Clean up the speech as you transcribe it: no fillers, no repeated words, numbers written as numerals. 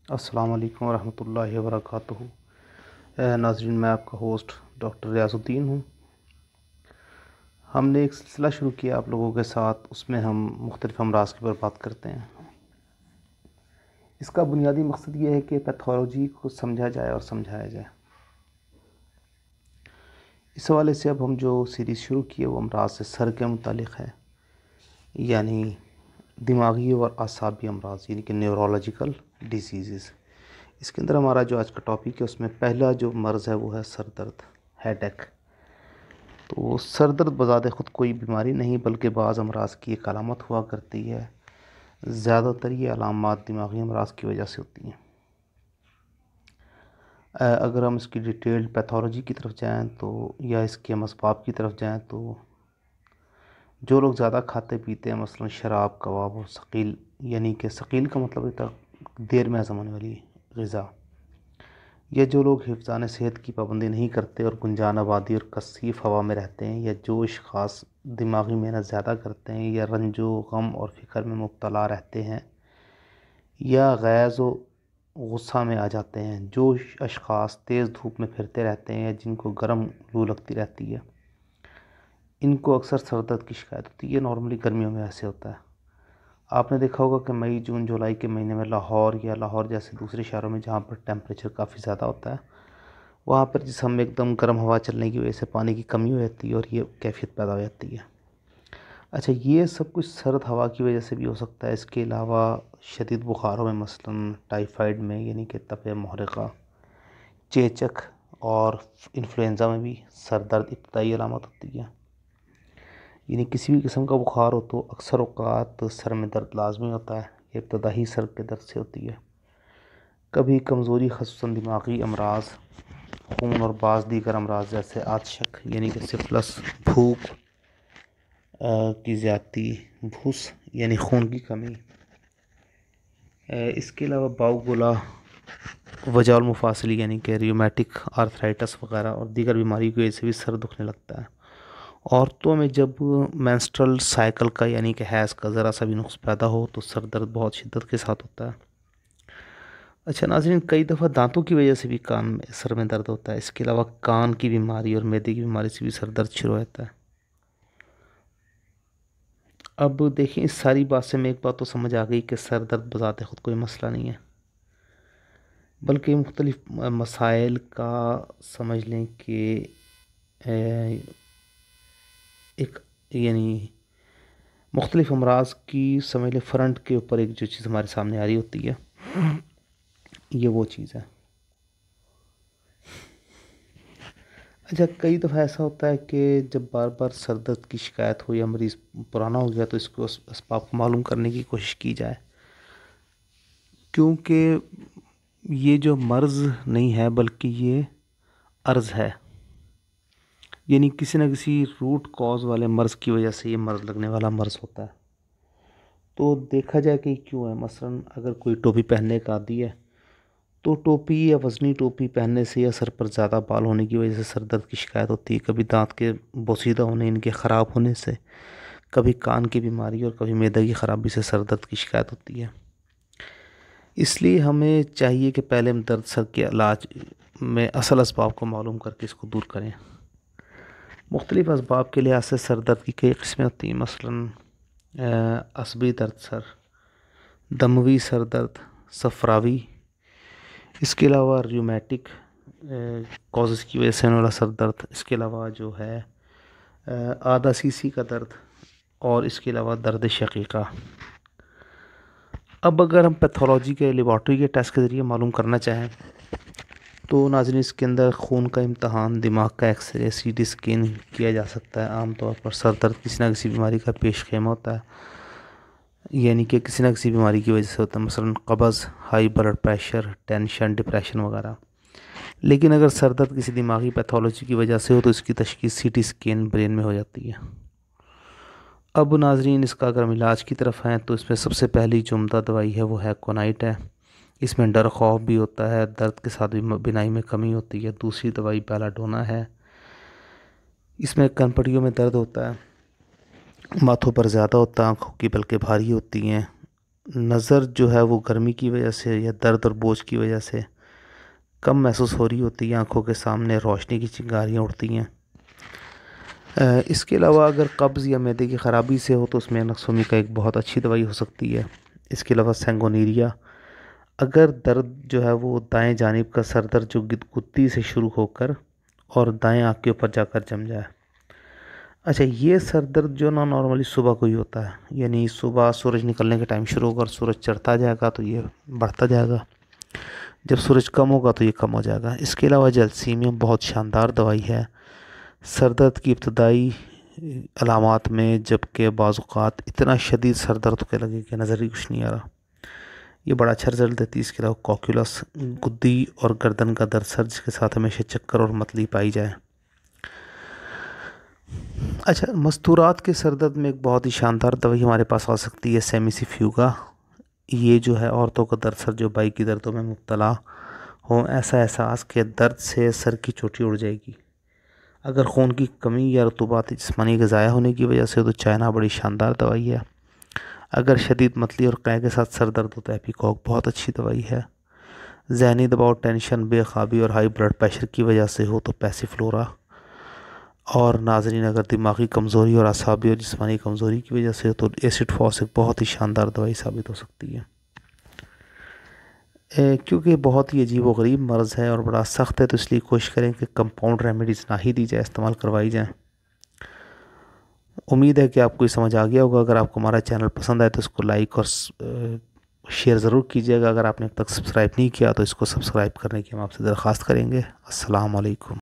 अस्सलाम वालेकुम रहमतुल्लाहि व बरकातुहू। नाज़रीन, मैं आपका होस्ट डॉक्टर रियाज़ुद्दीन हूँ। हमने एक सिलसिला शुरू किया आप लोगों के साथ, उसमें हम मुख्तलिफ़ अमराज़ के ऊपर बात करते हैं। इसका बुनियादी मकसद ये है कि पैथोलॉजी को समझा जाए और समझाया जाए। इस हवाले से अब हम जो सीरीज़ शुरू की है वो अमराज़ से सर के मुतालिक है, यानी दिमागी और आसाबी अमराज़, यानी कि न्यूरोलॉजिकल डिसीज़। इसके अंदर हमारा जो आज का टॉपिक है उसमें पहला जो मर्ज़ है वो है सर दर्द, हेडेक। तो सर दर्द बज़ाते ख़ुद कोई बीमारी नहीं, बल्कि बाज़ अमराज़ की एक अलामत हुआ करती है। ज़्यादातर ये अलामात दिमागी अमराज़ की वजह से होती हैं। अगर हम इसकी डिटेल्ड पैथोलॉजी की तरफ जाएँ तो, या इसके असबाब की तरफ जाएँ तो, जो लोग ज़्यादा खाते पीते हैं, मसलन शराब, कबाब और सकील, यानी कि सकील का मतलब होता है देर में हज़म होने वाली ग़िज़ा, या जो लोग हिफ़्ज़ान सेहत की पाबंदी नहीं करते और गुंजान आबादी और कसीफ़ हवा में रहते हैं, या जो अशख़ास दिमागी मेहनत ज़्यादा करते हैं, या रंजो गम और फ़िक्र में मुब्तला रहते हैं, या गैज़ व गुस्सा में आ जाते हैं, जो अशख़ास तेज़ धूप में फिरते रहते हैं, या जिनको गर्म लू लगती रहती है, इनको अक्सर सर दर्द की शिकायत होती है। ये नॉर्मली गर्मियों में ऐसे होता है। आपने देखा होगा कि मई, जून, जुलाई के महीने में लाहौर या लाहौर जैसे दूसरे शहरों में जहाँ पर टेम्परेचर काफ़ी ज़्यादा होता है, वहाँ पर जिस्म में एकदम गर्म हवा चलने की वजह से पानी की कमी हो जाती है और ये कैफ़ियत पैदा हो जाती है। अच्छा, ये सब कुछ सर्द हवा की वजह से भी हो सकता है। इसके अलावा शदीद बुखारों में, मसलन टाइफाइड में, यानी कि तप मुहरिक़ा, चेचक और इन्फ्लुएंज़ा में भी सर दर्द इब्तदाई अलामत होती है। यानी किसी भी किस्म का बुखार हो तो अक्सर औक़ात सर में दर्द लाज़मी होता है। ये इब्तदाई सर के दर्द से होती है। कभी कमज़ोरी, ख़ुसूसन दिमागी अमराज़, खून और बाज़ दीगर अमराज़ जैसे आतशक, यानी कि सिफिलिस, भूख की ज़्यादती, भूस यानी खून की कमी, इसके अलावा बाउगुला, वजाउल मुफासली यानी कि रियोमेटिक आर्थराइटिस वगैरह और दीगर बीमारी की वजह से भी सर दुखने लगता है। औरतों में जब मेंस्ट्रुअल साइकिल का, यानी कि हैज़ का ज़रा सा भी नुक्स पैदा हो तो सर दर्द बहुत शिद्दत के साथ होता है। अच्छा नाज़रीन, कई दफ़ा दांतों की वजह से भी कान में, सर में दर्द होता है। इसके अलावा कान की बीमारी और मैदे की बीमारी से भी सर दर्द शुरू होता है। अब देखें, इस सारी बात से हमें एक बात तो समझ आ गई कि सर दर्द बज़ाते ख़ुद कोई मसला नहीं है, बल्कि मुख्तलिफ़ मसाइल का समझ लें कि एक, यानी मुख्तलिफ़ अमराज़ की समझ लें फ्रंट के ऊपर एक जो चीज़ हमारे सामने आ रही होती है, ये वो चीज़ है। अच्छा, कई दफ़ा ऐसा होता है कि जब बार बार सर दर्द की शिकायत हो या मरीज़ पुराना हो गया तो इसको असबाब को मालूम करने की कोशिश की जाए, क्योंकि ये जो मर्ज़ नहीं है बल्कि ये अर्ज़ है। यानी किसी न किसी रूट कॉज वाले मर्ज़ की वजह से ये मर्ज़ लगने वाला मर्ज़ होता है। तो देखा जाए कि क्यों है। मसलन अगर कोई टोपी पहनने का आदी है तो टोपी या वज़नी टोपी पहनने से या सर पर ज़्यादा बाल होने की वजह से सर दर्द की शिकायत होती है। कभी दांत के बोसीदा होने, इनके ख़राब होने से, कभी कान की बीमारी और कभी मैदे की ख़राबी से सर दर्द की शिकायत होती है। इसलिए हमें चाहिए कि पहले हम दर्द सर के इलाज में असल असबाब को मालूम करके इसको दूर करें। मुख्तलिफ़ असबाब के लिहाज से सर दर्द की कई किस्में होती हैं। मसलन असबी दर्द सर, दमवी सर दर्द, सफ़रावी, इसके अलावा रियोमेटिक कॉजेज़ की वजह से होने वाला सर दर्द, इसके अलावा जो है आदा सीसी का दर्द, और इसके अलावा दर्द शकीका। अब अगर हम पैथोलॉजी के लेबॉर्ट्री के टेस्ट के ज़रिए मालूम करना चाहें तो नाज़रीन, इसके अंदर खून का इम्तहान, दिमाग का एक्सरे, सीटी स्कैन किया जा सकता है। आमतौर पर सर दर्द किसी न किसी बीमारी का पेश खेमा होता है, यानी कि किसी न किसी बीमारी की वजह से होता है, मसलन कब्ज़, high blood pressure, tension, depression वगैरह। लेकिन अगर सर दर्द किसी दिमागी पैथोलॉजी की वजह से हो तो इसकी तशख़ीस सीटी स्कैन ब्रेन में हो जाती है। अब नाज़रीन, इसका अगर हम इलाज की तरफ हैं तो इसमें सबसे पहली जो उम्दा दवाई है वो है कोनाइट है। इसमें डर खौफ भी होता है, दर्द के साथ भी बिनाई में कमी होती है। दूसरी दवाई बेलाडोना है। इसमें कनपटियों में दर्द होता है, माथों पर ज़्यादा होता है, आँखों की पलकें भारी होती हैं, नज़र जो है वो गर्मी की वजह से या दर्द और बोझ की वजह से कम महसूस हो रही होती है, आंखों के सामने रोशनी की चिंगारियाँ उड़ती हैं। इसके अलावा अगर कब्ज़ या मैदे की ख़राबी से हो तो उसमें नक्सोमी का एक बहुत अच्छी दवाई हो सकती है। इसके अलावा सेंगोनीरिया, अगर दर्द जो है वो दाएं जानिब का सर दर्द जो गुत्ती से शुरू होकर और दाएं आँख के ऊपर जाकर जम जाए। अच्छा, ये सर दर्द जो ना नॉर्मली सुबह को ही होता है, यानी सुबह सूरज निकलने के टाइम शुरू होकर सूरज चढ़ता जाएगा तो ये बढ़ता जाएगा, जब सूरज कम होगा तो ये कम हो जाएगा। इसके अलावा जलसीमियम बहुत शानदार दवाई है सर दर्द की इब्तदाई अलामात में, जबकि बाज़ औक़ात इतना शदीद सर दर्द होने लगे कि नज़र ही कुछ नहीं आ रहा। ये बड़ा अच्छा रिजल्ट देती है। इसके अलावा कॉक्यूलस, गुद्दी और गर्दन का दर्द सर जिसके साथ हमेशा चक्कर और मतली पाई जाए। अच्छा, मस्तूरात के सर दर्द में एक बहुत ही शानदार दवाई हमारे पास आ सकती है सेमिसिफ्यूगा। ये जो है औरतों का दर्द सर जो बाई की दर्दों में मुब्तला हो, ऐसा एहसास के दर्द से सर की चोटी उड़ जाएगी। अगर खून की कमी या रतूबात जिस्मानी के ज़ाया होने की वजह से तो चाइना बड़ी शानदार दवाई है। अगर शदीद मतली और कै के साथ सर दर्द होता है एपिकॉक बहुत अच्छी दवाई है। ज़हनी दबाव, टेंशन, बेख्वाबी और हाई ब्लड प्रेशर की वजह से हो तो पैसिफ्लोरा। और नाजरीन, अगर दिमागी कमज़ोरी और असाबी और जिस्मानी कमज़ोरी की वजह से हो तो एसिड फॉस एक बहुत ही शानदार दवाई साबित हो सकती है। क्योंकि बहुत ही अजीब व गरीब मर्ज़ है और बड़ा सख्त है, तो इसलिए कोशिश करें कि कंपाउंड रेमेडीज़ ना ही दी जाए, इस्तेमाल करवाई जाए। उम्मीद है कि आपको ये समझ आ गया होगा। अगर आपको हमारा चैनल पसंद आए तो इसको लाइक और शेयर ज़रूर कीजिएगा। अगर आपने अब तक सब्सक्राइब नहीं किया तो इसको सब्सक्राइब करने की हम आपसे दरख्वास्त करेंगे। अस्सलाम वालेकुम।